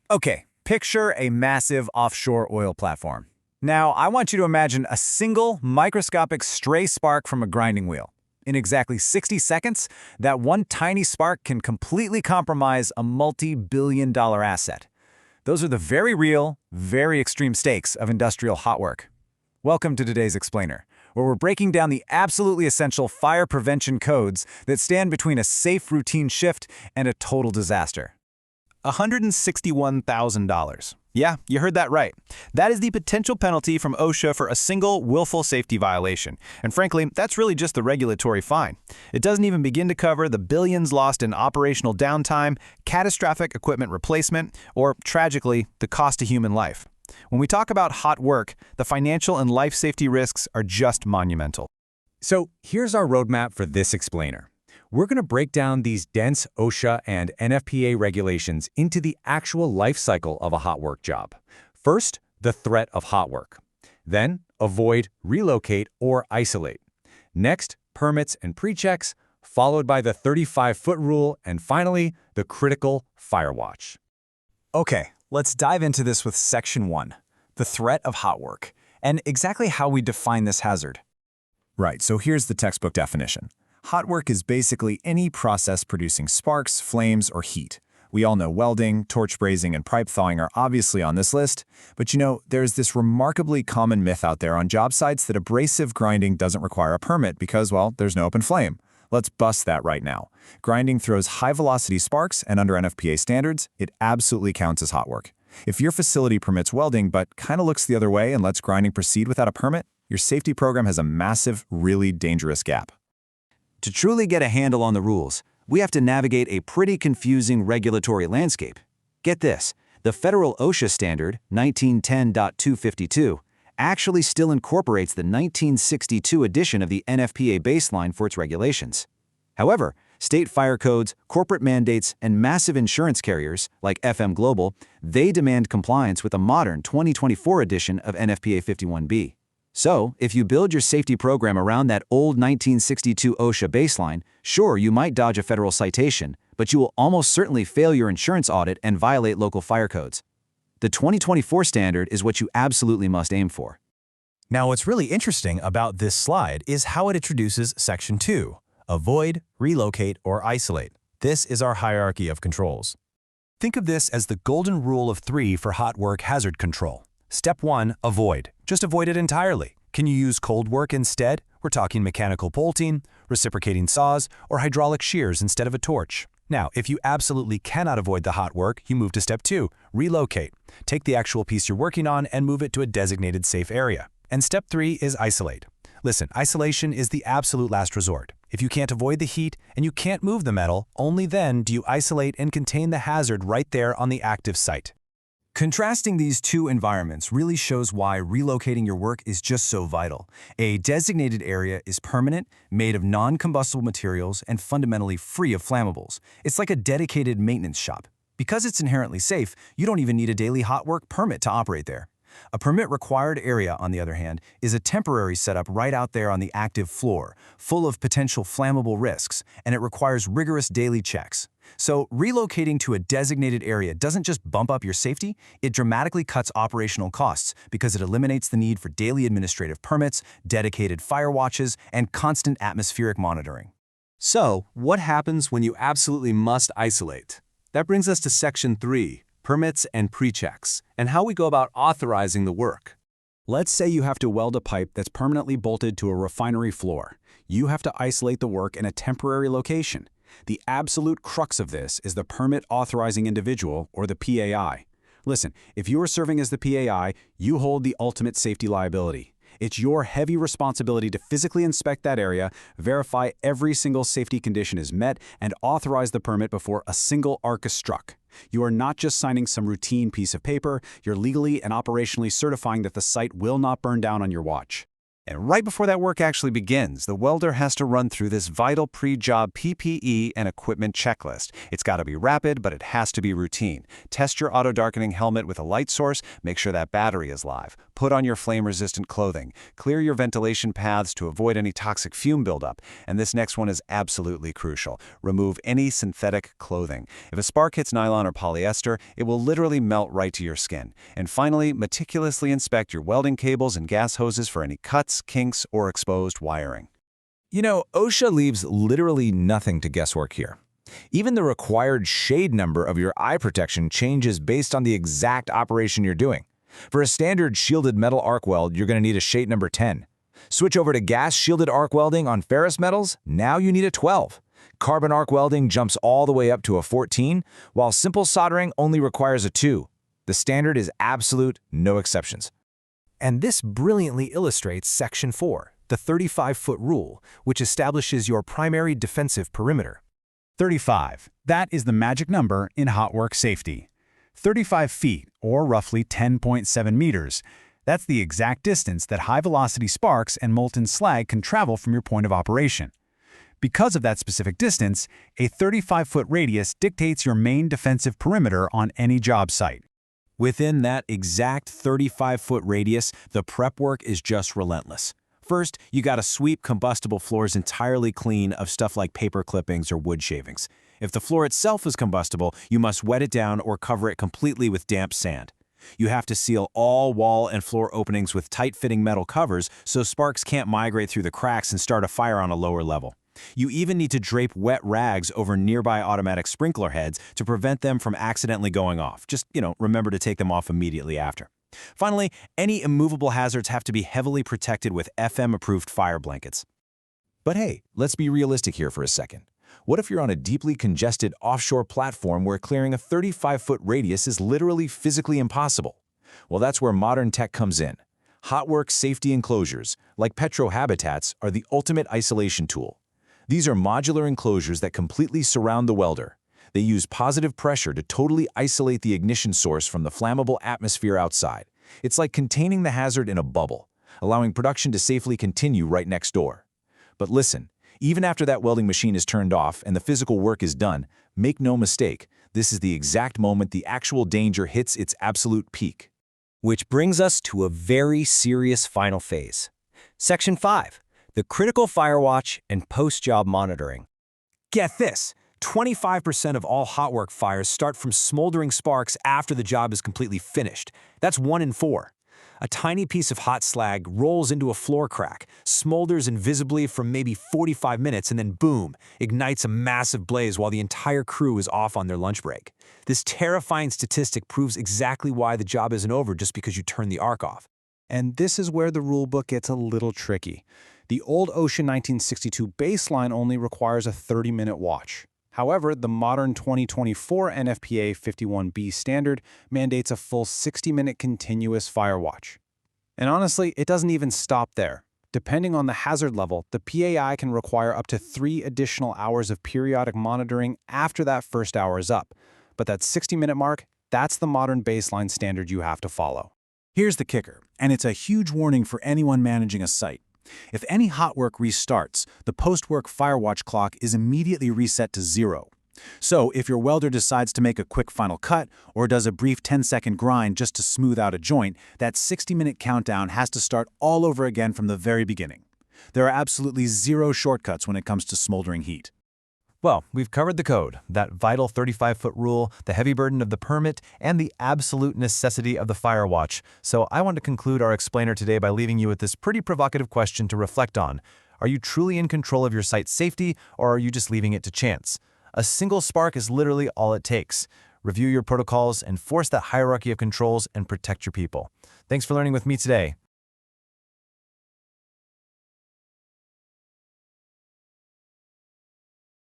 Okay, picture a massive offshore oil platform. Now, I want you to imagine a single microscopic stray spark from a grinding wheel. In exactly 60 seconds, that one tiny spark can completely compromise a multi-billion-dollar asset. Those are the very real, very extreme stakes of industrial hot work. Welcome to today's Explainer, where we're breaking down the absolutely essential fire prevention codes that stand between a safe routine shift and a total disaster. $161,000. Yeah, you heard that right. That is the potential penalty from OSHA for a single willful safety violation. And frankly, that's really just the regulatory fine. It doesn't even begin to cover the billions lost in operational downtime, catastrophic equipment replacement, or, tragically, the cost to human life. When we talk about hot work, the financial and life safety risks are just monumental. So here's our roadmap for this explainer. We're going to break down these dense OSHA and NFPA regulations into the actual life cycle of a hot work job. First, the threat of hot work. Then, avoid, relocate, or isolate. Next, permits and pre-checks, followed by the 35-foot rule, and finally, the critical fire watch. Okay, let's dive into this with Section 1, the threat of hot work, and exactly how we define this hazard. Right, so here's the textbook definition. Hot work is basically any process producing sparks, flames, or heat. We all know welding, torch brazing, and pipe thawing are obviously on this list, but there's this remarkably common myth out there on job sites that abrasive grinding doesn't require a permit because, well, there's no open flame. Let's bust that right now. Grinding throws high-velocity sparks, and under NFPA standards, it absolutely counts as hot work. If your facility permits welding but kind of looks the other way and lets grinding proceed without a permit, your safety program has a massive, really dangerous gap. To truly get a handle on the rules, we have to navigate a pretty confusing regulatory landscape. Get this, the federal OSHA standard, 1910.252, actually still incorporates the 1962 edition of the NFPA baseline for its regulations. However, state fire codes, corporate mandates, and massive insurance carriers, like FM Global, they demand compliance with a modern 2024 edition of NFPA 51B. So, if you build your safety program around that old 1962 OSHA baseline, sure, you might dodge a federal citation, but you will almost certainly fail your insurance audit and violate local fire codes. The 2024 standard is what you absolutely must aim for. Now, what's really interesting about this slide is how it introduces Section 2, avoid, relocate, or isolate. This is our hierarchy of controls. Think of this as the golden rule of 3 for hot work hazard control. Step 1, avoid. Just avoid it entirely. Can you use cold work instead? We're talking mechanical bolting, reciprocating saws, or hydraulic shears instead of a torch. Now, if you absolutely cannot avoid the hot work, you move to Step 2, relocate. Take the actual piece you're working on and move it to a designated safe area. And Step 3 is isolate. Listen, isolation is the absolute last resort. If you can't avoid the heat and you can't move the metal, only then do you isolate and contain the hazard right there on the active site. Contrasting these two environments really shows why relocating your work is just so vital. A designated area is permanent, made of non-combustible materials, and fundamentally free of flammables. It's like a dedicated maintenance shop. Because it's inherently safe, you don't even need a daily hot work permit to operate there. A permit-required area, on the other hand, is a temporary setup right out there on the active floor, full of potential flammable risks, and it requires rigorous daily checks. So relocating to a designated area doesn't just bump up your safety, it dramatically cuts operational costs because it eliminates the need for daily administrative permits, dedicated fire watches, and constant atmospheric monitoring. So, what happens when you absolutely must isolate? That brings us to Section 3, permits and pre-checks, and how we go about authorizing the work. Let's say you have to weld a pipe that's permanently bolted to a refinery floor. You have to isolate the work in a temporary location. The absolute crux of this is the permit authorizing individual, or the PAI. Listen, if you are serving as the PAI, you hold the ultimate safety liability. It's your heavy responsibility to physically inspect that area, verify every single safety condition is met, and authorize the permit before a single arc is struck. You are not just signing some routine piece of paper, you're legally and operationally certifying that the site will not burn down on your watch. And right before that work actually begins, the welder has to run through this vital pre-job PPE and equipment checklist. It's got to be rapid, but it has to be routine. Test your auto-darkening helmet with a light source, make sure that battery is live. Put on your flame-resistant clothing. Clear your ventilation paths to avoid any toxic fume buildup. And this next one is absolutely crucial. Remove any synthetic clothing. If a spark hits nylon or polyester, it will literally melt right to your skin. And finally, meticulously inspect your welding cables and gas hoses for any cuts, kinks, or exposed wiring. You know, OSHA leaves literally nothing to guesswork here. Even the required shade number of your eye protection changes based on the exact operation you're doing. For a standard shielded metal arc weld, you're going to need a shade number 10. Switch over to gas shielded arc welding on ferrous metals, now you need a 12. Carbon arc welding jumps all the way up to a 14, while simple soldering only requires a 2. The standard is absolute, no exceptions. And this brilliantly illustrates Section 4, the 35-foot rule, which establishes your primary defensive perimeter. 35. That is the magic number in hot work safety. 35 feet, or roughly 10.7 meters. That's the exact distance that high-velocity sparks and molten slag can travel from your point of operation. Because of that specific distance, a 35-foot radius dictates your main defensive perimeter on any job site. Within that exact 35-foot radius, the prep work is just relentless. First, you gotta sweep combustible floors entirely clean of stuff like paper clippings or wood shavings. If the floor itself is combustible, you must wet it down or cover it completely with damp sand. You have to seal all wall and floor openings with tight-fitting metal covers so sparks can't migrate through the cracks and start a fire on a lower level. You even need to drape wet rags over nearby automatic sprinkler heads to prevent them from accidentally going off. Just, remember to take them off immediately after. Finally, any immovable hazards have to be heavily protected with FM-approved fire blankets. But hey, let's be realistic here for a second. What if you're on a deeply congested offshore platform where clearing a 35-foot radius is literally physically impossible? Well, that's where modern tech comes in. Hot work safety enclosures, like petrohabitats, are the ultimate isolation tool. These are modular enclosures that completely surround the welder. They use positive pressure to totally isolate the ignition source from the flammable atmosphere outside. It's like containing the hazard in a bubble, allowing production to safely continue right next door. But listen, even after that welding machine is turned off and the physical work is done, make no mistake, this is the exact moment the actual danger hits its absolute peak. Which brings us to a very serious final phase. Section 5. The critical fire watch and post-job monitoring. Get this, 25% of all hot work fires start from smoldering sparks after the job is completely finished. That's 1 in 4. A tiny piece of hot slag rolls into a floor crack, smolders invisibly for maybe 45 minutes, and then boom, ignites a massive blaze while the entire crew is off on their lunch break. This terrifying statistic proves exactly why the job isn't over just because you turn the arc off. And this is where the rulebook gets a little tricky. The old OSHA 1962 baseline only requires a 30-minute watch. However, the modern 2024 NFPA 51B standard mandates a full 60-minute continuous fire watch. And honestly, it doesn't even stop there. Depending on the hazard level, the PAI can require up to 3 additional hours of periodic monitoring after that first hour is up. But that 60-minute mark, that's the modern baseline standard you have to follow. Here's the kicker, and it's a huge warning for anyone managing a site. If any hot work restarts, the post-work fire watch clock is immediately reset to 0. So if your welder decides to make a quick final cut or does a brief 10-second grind just to smooth out a joint, that 60-minute countdown has to start all over again from the very beginning. There are absolutely 0 shortcuts when it comes to smoldering heat. Well, we've covered the code, that vital 35-foot rule, the heavy burden of the permit, and the absolute necessity of the fire watch. So I want to conclude our explainer today by leaving you with this pretty provocative question to reflect on. Are you truly in control of your site's safety, or are you just leaving it to chance? A single spark is literally all it takes. Review your protocols, enforce that hierarchy of controls, and protect your people. Thanks for learning with me today.